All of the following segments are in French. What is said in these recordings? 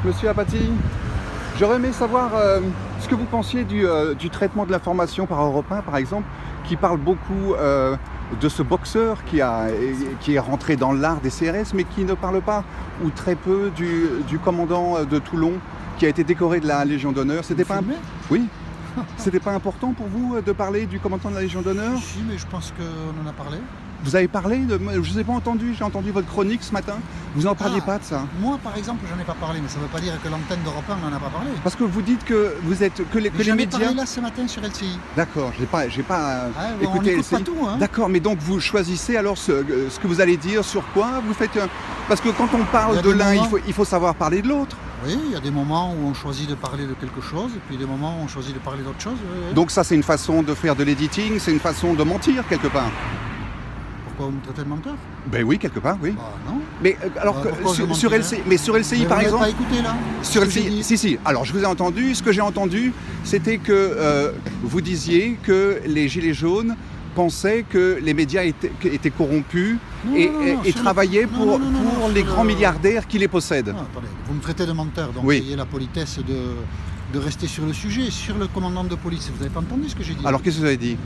Monsieur Apathy, j'aurais aimé savoir ce que vous pensiez du traitement de l'information par Europe 1, par exemple, qui parle beaucoup de ce boxeur qui est rentré dans l'art des CRS, mais qui ne parle pas, ou très peu, du commandant de Toulon, qui a été décoré de la Légion d'honneur. C'était pas Oui. C'était pas important pour vous de parler du commandant de la Légion d'honneur? Si, mais je pense qu'on en a parlé. Vous avez parlé de... Je ne vous ai pas entendu, j'ai entendu votre chronique ce matin. Vous n'en parliez pas de ça? Moi, par exemple, j'en ai pas parlé, mais ça ne veut pas dire que l'antenne d'Europe 1 n'en a pas parlé. Parce que vous dites que vous êtes... que les J'en ai médias... parlé là ce matin sur LCI. D'accord, j'ai pas on écouté n'écoute pas LCI. tout, hein. D'accord, mais donc vous choisissez alors ce que vous allez dire, sur quoi vous faites... Parce que quand on parle de l'un, il faut savoir parler de l'autre. Oui, il y a des moments où on choisit de parler de quelque chose, et puis des moments où on choisit de parler d'autre chose. Oui. Donc ça, c'est une façon de faire de l'editing, c'est une façon de mentir, quelque part. Pourquoi vous me traitez de menteur? Ben oui, quelque part, oui. Bah non. Mais alors, sur LCI, par exemple... Vous n'avez pas écouté, là? Sur LCI, si. Alors, je vous ai entendu. Ce que j'ai entendu, c'était que vous disiez que les Gilets jaunes pensaient que les médias étaient corrompus et travaillaient pour les grands milliardaires qui les possèdent. Non, attendez, vous me traitez de menteur, donc oui. ayez la politesse de rester sur le sujet. Sur le commandant de police, vous n'avez pas entendu ce que j'ai dit? Alors, qu'est-ce que vous avez dit?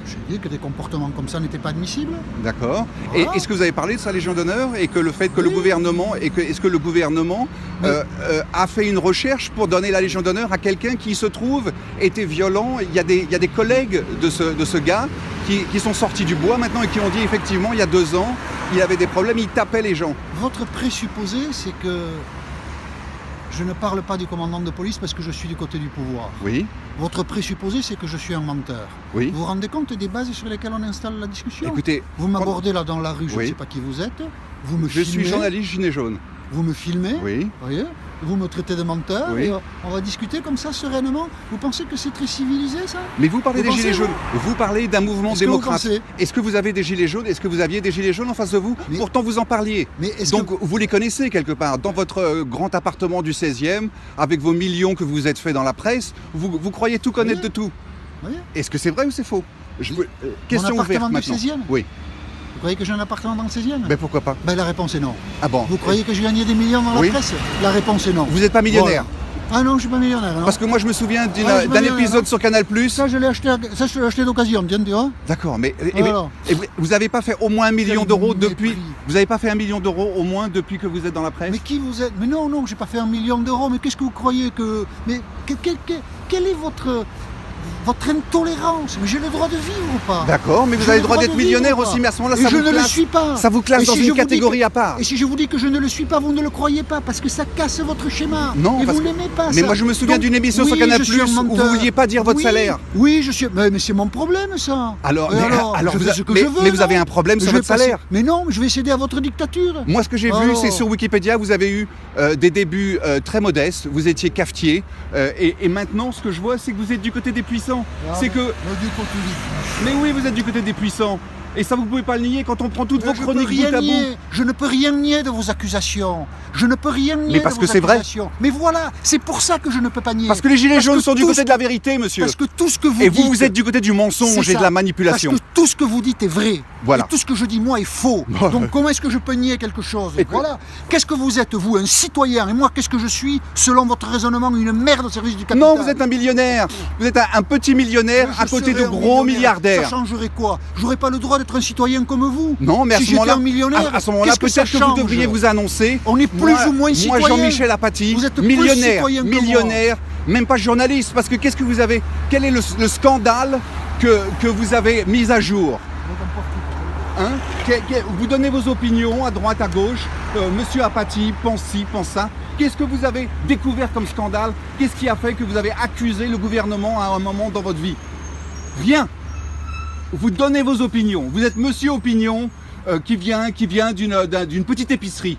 J'ai dit que des comportements comme ça n'étaient pas admissibles. D'accord. Voilà. Et est-ce que vous avez parlé de sa Légion d'honneur et que le fait que le gouvernement est-ce que le gouvernement a fait une recherche pour donner la Légion d'honneur à quelqu'un qui se trouve était violent? Il y a des collègues de ce gars qui sont sortis du bois maintenant et qui ont dit effectivement il y a 2 ans il avait des problèmes, il tapait les gens. Votre présupposé, c'est que je ne parle pas du commandant de police parce que je suis du côté du pouvoir. Oui. Votre présupposé, c'est que je suis un menteur. Oui. Vous vous rendez compte des bases sur lesquelles on installe la discussion? Écoutez, vous m'abordez là dans la rue, je ne sais pas qui vous êtes. Vous me filmez. Je suis journaliste gilet jaune. Vous me filmez. Oui. Voyez, vous me traitez de menteur. Oui. Et on va discuter comme ça sereinement. Vous pensez que c'est très civilisé, ça? Mais vous parlez des gilets jaunes. Vous parlez d'un mouvement démocrate. Est-ce que vous avez des gilets jaunes? Est-ce que vous aviez des gilets jaunes en face de vous? Pourtant vous en parliez. Donc vous les connaissez quelque part. Dans votre grand appartement du 16e, avec vos millions que vous vous êtes fait dans la presse, vous croyez tout connaître de tout. Est-ce que c'est vrai ou c'est faux? Question ouverte maintenant. 16e? Oui. Vous croyez que j'ai un appartement dans le 16e? Ben pourquoi pas? Ben la réponse est non. Ah bon? Vous croyez que j'ai gagné des millions dans la presse? La réponse est non. Vous n'êtes pas millionnaire? Ah non, je suis pas millionnaire. Non. Parce que moi je me souviens d'un épisode sur Canal+. Ça je l'ai acheté d'occasion, tiens, tu vois. D'accord, mais vous n'avez pas fait au moins 1 million d'euros depuis... Vous n'avez pas fait 1 million d'euros au moins depuis que vous êtes dans la presse? Mais qui vous êtes? Mais non, j'ai pas fait 1 million d'euros, mais qu'est-ce que vous croyez que... Mais quelle est votre intolérance? Mais j'ai le droit de vivre ou pas? D'accord, mais vous avez le droit d'être millionnaire aussi, mais à ce moment-là, ça vous classe. Je ne le suis pas. Ça vous classe dans une catégorie à part. Et si je vous dis que je ne le suis pas, vous ne le croyez pas, parce que ça casse votre schéma. Non, et vous n'aimez pas ça. Mais moi, je me souviens d'une émission sur Canal+, où vous ne vouliez pas dire votre salaire. Oui, je suis... Mais c'est mon problème, ça. Alors je fais ce que je veux. Mais vous avez un problème sur votre salaire. Mais non, je vais céder à votre dictature. Moi, ce que j'ai vu, c'est sur Wikipédia, vous avez eu des débuts très modestes. Vous étiez cafetier. Et maintenant, ce que je vois, c'est que vous êtes du côté des puissants. C'est que... Mais oui, vous êtes du côté des puissants. Et ça, vous ne pouvez pas le nier quand on prend toutes vos chroniques bout à bout. Je ne peux rien nier de vos accusations. Je ne peux rien nier. Mais parce que c'est vrai. Mais voilà, c'est pour ça que je ne peux pas nier. Parce que les gilets jaunes sont du côté de la vérité, monsieur. Parce que tout ce que vous dites... Et vous êtes du côté du mensonge et de la manipulation. Parce que tout ce que vous dites est vrai. Voilà. Et tout ce que je dis, moi, est faux. Donc comment est-ce que je peux nier quelque chose? Voilà. Qu'est-ce que vous êtes, vous, un citoyen? Et moi, qu'est-ce que je suis, selon votre raisonnement, une merde au service du capital? Non, vous êtes un millionnaire. Vous êtes un petit millionnaire à côté de gros milliardaires. Ça changerait quoi? J'aurais pas le droit d'être un citoyen comme vous? Non, mais si j'étais un millionnaire, à ce moment-là, peut-être que vous devriez vous annoncer. On est plus ou moins citoyen. Moi, Jean-Michel Apathy, vous êtes millionnaire, même pas journaliste, parce que qu'est-ce que vous avez? Quel est le scandale que vous avez mis à jour? Hein? Vous donnez vos opinions à droite, à gauche. Monsieur Apathy pense ci, pense ça. Qu'est-ce que vous avez découvert comme scandale? Qu'est-ce qui a fait que vous avez accusé le gouvernement à un moment dans votre vie? Rien. Vous donnez vos opinions. Vous êtes monsieur opinion qui vient d'une petite épicerie.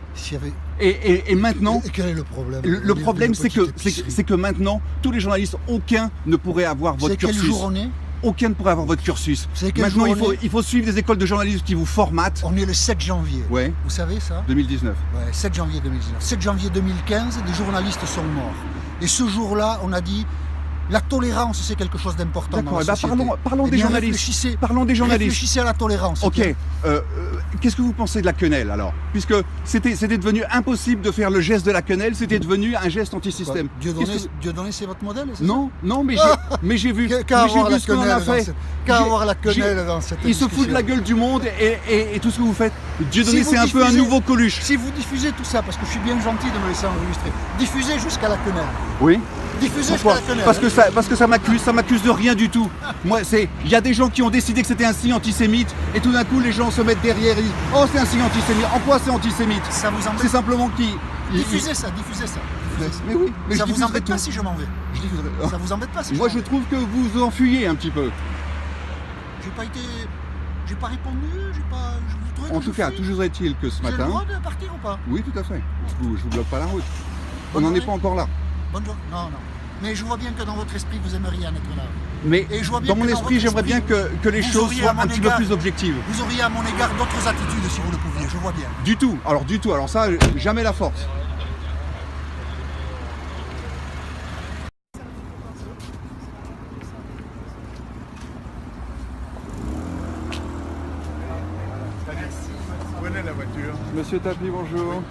Et maintenant... Et quel est le problème? Le problème, c'est que maintenant, tous les journalistes, aucun ne pourrait avoir votre cursus. Quel jour on est? Aucun ne pourrait avoir votre cursus. Maintenant, il faut suivre des écoles de journalisme qui vous formatent. On est le 7 janvier. Ouais. Vous savez ça? 2019. Ouais, 7 janvier 2019. 7 janvier 2015, des journalistes sont morts. Et ce jour-là, on a dit, La tolérance, c'est quelque chose d'important dans D'accord, la eh ben, société. parlons Eh des bien, journalistes. Parlons des journalistes. Réfléchissez à la tolérance. Ok, bien. qu'est-ce que vous pensez de la quenelle alors? Puisque c'était devenu impossible de faire le geste de la quenelle, c'était devenu un geste anti-système. Dieudonné, c'est votre modèle, c'est Non, non, mais j'ai vu, Qu'à avoir la ce qu'on en a quenelle fait. Qu'à avoir la quenelle dans cette Il se fout de la gueule du monde et tout ce que vous faites. Dieudonné, Si vous c'est un peu un diffusez- nouveau Coluche. Si vous diffusez tout ça, parce que je suis bien gentil de me laisser enregistrer, diffusez jusqu'à la quenelle. Oui. Diffusez jusqu'à Pourquoi? la quenelle. Parce que ça m'accuse de rien du tout. Moi, il y a des gens qui ont décidé que c'était un signe antisémite et tout d'un coup les gens se mettent derrière et disent oh c'est un signe antisémite. En quoi c'est antisémite? Ça vous embête? C'est simplement qui. Diffusez ça. Mais oui, mais Ça je vous diffuserai embête tout. pas si je m'en vais? Je diffuserai. Ça vous embête pas si Moi je je m'en vais? trouve que vous enfuyez un petit peu. J'ai pas répondu, vous trouvez En que tout je cas, fuis? toujours est-il que ce J'ai le matin. droit de partir ou pas? Oui, tout à fait. Je vous bloque pas la route. On Bonne n'en est journée. pas encore là. Bonne journée. Non. Mais je vois bien que dans votre esprit, vous aimeriez en être là. Mais Et je vois bien dans que mon dans esprit, votre j'aimerais bien esprit, que les vous choses auriez soient à mon un petit peu égard- plus objectives. Vous auriez à mon égard d'autres attitudes si vous le pouviez, je vois bien. Du tout. Alors ça, jamais la force. Prenez la voiture. Monsieur Tapi, bonjour.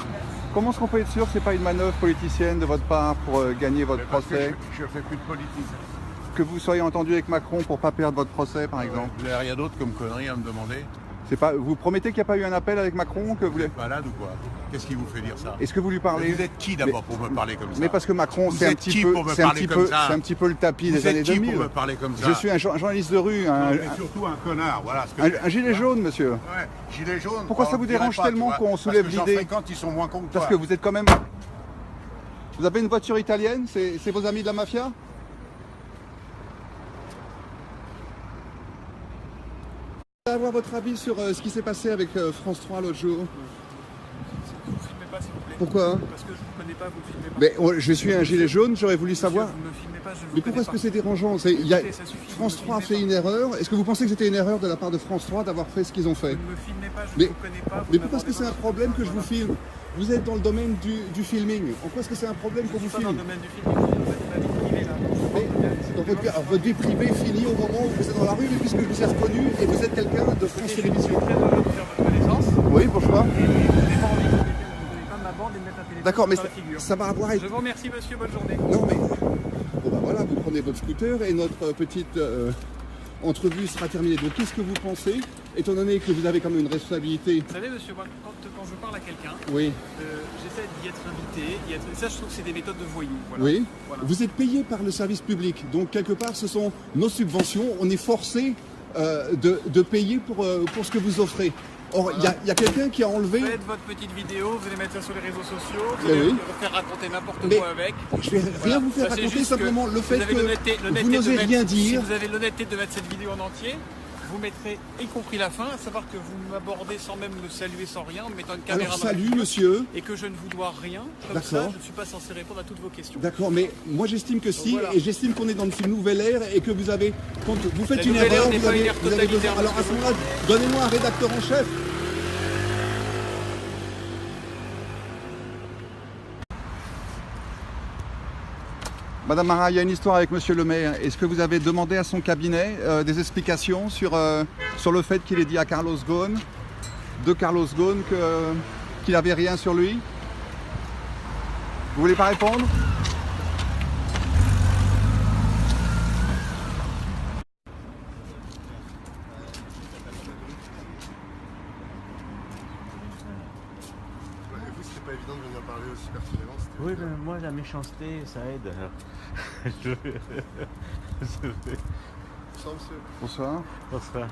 Comment est-ce qu'on peut être sûr que ce n'est pas une manœuvre politicienne de votre part pour gagner votre Parce que procès? je fais plus de politique. Que vous soyez entendu avec Macron pour pas perdre votre procès, par exemple? Vous n'avez rien d'autre comme connerie à me demander? C'est pas, vous promettez qu'il n'y a pas eu un appel avec Macron que vous voulez... Malade ou quoi? Qu'est-ce qui vous fait dire ça? Est-ce que vous lui Mais parlez? vous êtes qui d'abord pour me parler comme ça? Mais parce que Macron, Vous c'est un êtes petit qui peu, pour me c'est un parler petit comme peu, ça c'est un petit peu le tapis Vous des êtes années qui 2000. pour me parler comme ça? Je suis un journaliste de rue, Non, mais surtout un connard, voilà. Ce que un gilet jaune, monsieur. Ouais, gilet jaune. Pourquoi on ça vous dirait dérange pas, tellement tu vois, qu'on soulève parce que l'idée? j'en fréquente, ils sont moins cons que Parce toi. que vous êtes quand même... Vous avez une voiture italienne? C'est vos amis de la mafia? Je voudrais avoir votre avis sur ce qui s'est passé avec France 3 l'autre jour. Vous ne filmez pas, s'il vous plaît. Pourquoi? Parce que je ne vous connais pas, vous ne filmez pas. Mais je suis un gilet jaune, j'aurais voulu savoir. Vous ne me filmez pas, je ne vous Mais connais pourquoi est-ce pas. que c'est dérangeant? Écoutez, ça suffit, France vous me 3 a filmez fait une erreur. Est-ce que vous pensez que c'était une erreur de la part de France 3 d'avoir fait ce qu'ils ont fait? Vous ne me filmez pas, je Mais- ne vous connais pas. Mais pourquoi est-ce que c'est un problème que je vous filme? Vous êtes dans le domaine du filming. En quoi est-ce que c'est un problème qu'on Je ne vous suis pas dans le filme? domaine du film, vous êtes dans ma vie privée là. Mais dans votre vie privée finit au moment où vous êtes dans la rue, mais puisque je vous ai reconnu et vous êtes quelqu'un de France Je suis Télévisions. très heureux de faire votre connaissance. Oui, bonjour. Et je n'ai pas envie que vous ne pas de ma bande et de mettre un téléphone D'accord, mais sur la figure. ça va avoir... Je vous remercie, monsieur, bonne journée. Non, mais... Bon, bah voilà, vous prenez votre scooter et notre petite entrevue sera terminée. Donc, qu'est-ce que vous pensez, étant donné que vous avez quand même une responsabilité? Vous savez, monsieur, moi, quand je parle à quelqu'un, Oui, j'essaie d'y être invité. Ça, je trouve que c'est des méthodes de voyous. Voilà. oui. Voilà. Vous êtes payé par le service public. Donc, quelque part, ce sont nos subventions. On est forcé de payer pour ce que vous offrez. Or, il y a quelqu'un qui a enlevé... Faites votre petite vidéo, vous allez mettre ça sur les réseaux sociaux, vous Eh allez oui. vous faire raconter n'importe Mais quoi avec. Je vais rien Voilà. vous faire Ça, c'est raconter, juste simplement le fait vous avez que l'honnêteté vous de n'osez mettre- rien Si dire. vous avez l'honnêteté de mettre cette vidéo en entier, vous mettrez, y compris la fin, à savoir que vous m'abordez sans même me saluer, sans rien, en me mettant une caméra Alors, dans la salut, figure, monsieur. et que je ne vous dois rien. Comme D'accord. ça, je ne suis pas censé répondre à toutes vos questions. D'accord, mais moi j'estime que si, Voilà. et j'estime qu'on est dans le film Nouvelle Ère et que vous avez, quand vous faites La une Nouvelle erreur, Ère n'est vous pas avez, une ère vous avez besoin. totalitaire, Alors à ce monsieur. moment-là, donnez-moi un rédacteur en chef. Madame Marat, il y a une histoire avec Monsieur le maire. Est-ce que vous avez demandé à son cabinet des explications sur le fait qu'il ait dit à Carlos Ghosn, qu'il n'avait rien sur lui? Vous voulez pas répondre? Vous, c'était pas évident de venir parler aussi pertinemment. c'était Oui, évident. mais moi, la méchanceté, ça aide. Bonsoir, monsieur. Bonsoir. Bonsoir.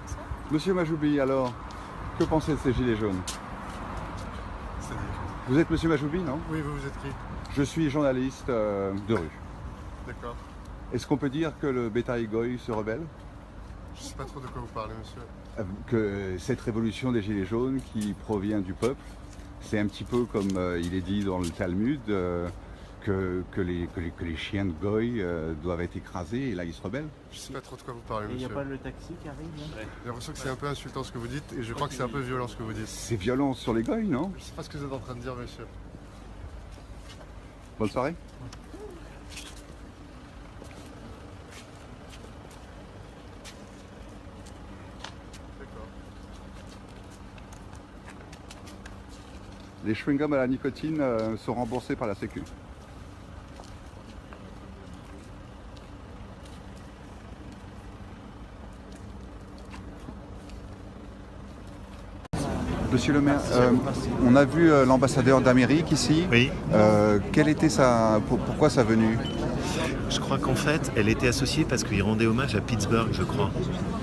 Monsieur Majoubi, alors, que pensez de ces gilets jaunes? C'est-à-dire. Vous êtes Monsieur Majoubi, non? Oui, vous êtes qui? Je suis journaliste de rue. D'accord. Est-ce qu'on peut dire que le bétail goy se rebelle? Je sais pas trop de quoi vous parlez, monsieur. Que cette révolution des gilets jaunes qui provient du peuple, c'est un petit peu comme il est dit dans le Talmud, que les chiens de goy doivent être écrasés et là ils se rebellent? Je sais pas trop de quoi vous parlez, Et il n'y a monsieur. pas le taxi qui arrive là J'ai l'impression que c'est un peu insultant ce que vous dites et je crois que c'est un peu violent ce que vous dites. C'est violent sur les goy, non? Je sais pas ce que vous êtes en train de dire, monsieur. Bonne soirée. Les chewing-gums à la nicotine sont remboursés par la Sécu. Monsieur le maire, on a vu l'ambassadeur d'Amérique ici. Oui, Quelle était pourquoi sa venue? je crois qu'en fait, elle était associée parce qu'il rendait hommage à Pittsburgh, je crois.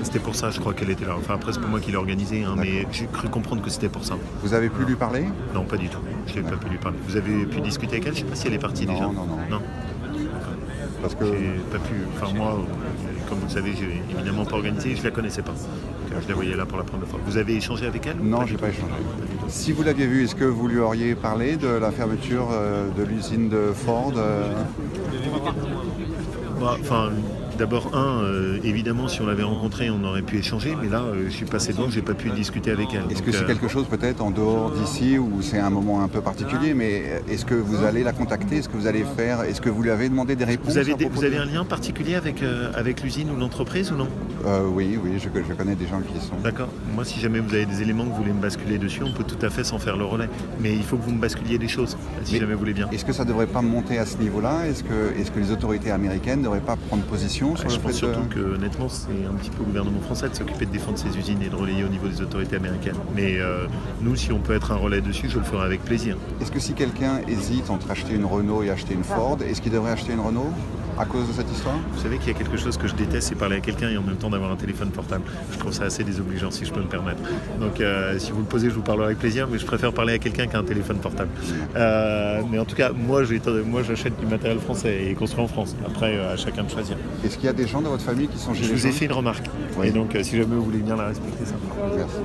C'était pour ça, je crois qu'elle était là. Enfin, après, c'est pas moi qui l'ai organisé, hein, mais j'ai cru comprendre que c'était pour ça. Vous avez pu lui parler? Non, pas du tout. Je n'ai pas pu lui parler. Vous avez pu discuter avec elle? Je ne sais pas si elle est partie déjà. Non. Non, Parce que j'ai pas pu. Enfin, moi, comme vous le savez, j'ai évidemment pas organisé. Je la connaissais pas. Donc, je la voyais là pour la première fois. Vous avez échangé avec elle? non, j'ai pas échangé. Si vous l'aviez vu, est-ce que vous lui auriez parlé de la fermeture de l'usine de Ford Enfin, d'abord, évidemment, si on l'avait rencontrée, on aurait pu échanger, mais là, je suis passé devant, j'ai pas pu discuter avec elle. Est-ce Donc, que c'est quelque chose peut-être en dehors d'ici où c'est un moment un peu particulier, mais est-ce que vous allez la contacter? Est-ce que vous allez faire? Est-ce que vous lui avez demandé des réponses? Vous avez, à propos vous avez un lien particulier avec l'usine ou l'entreprise ou non? Oui, je connais des gens qui y sont. D'accord. Moi, si jamais vous avez des éléments que vous voulez me basculer dessus, on peut tout à fait s'en faire le relais. Mais il faut que vous me basculiez des choses, si Mais jamais vous voulez bien. Est-ce que ça ne devrait pas monter à ce niveau-là? Est-ce que les autorités américaines ne devraient pas prendre position sur Je le pense fait surtout que, honnêtement, c'est un petit peu au gouvernement français de s'occuper de défendre ses usines et de relayer au niveau des autorités américaines. Mais nous, si on peut être un relais dessus, je le ferai avec plaisir. Est-ce que si quelqu'un hésite entre acheter une Renault et acheter une Ford, est-ce qu'il devrait acheter une Renault à cause de cette histoire? Vous savez qu'il y a quelque chose que je déteste, c'est parler à quelqu'un et en même temps d'avoir un téléphone portable. Je trouve ça assez désobligeant, si je peux me permettre. Donc, si vous le posez, je vous parlerai avec plaisir, mais je préfère parler à quelqu'un qu'à un téléphone portable. Mais en tout cas, moi, j'achète du matériel français et construit en France. Après, à chacun de choisir. Est-ce qu'il y a des gens de votre famille qui sont Je gilets vous ai jaunes? fait une remarque. Oui. Et donc, si jamais vous voulez bien la respecter, ça. Merci.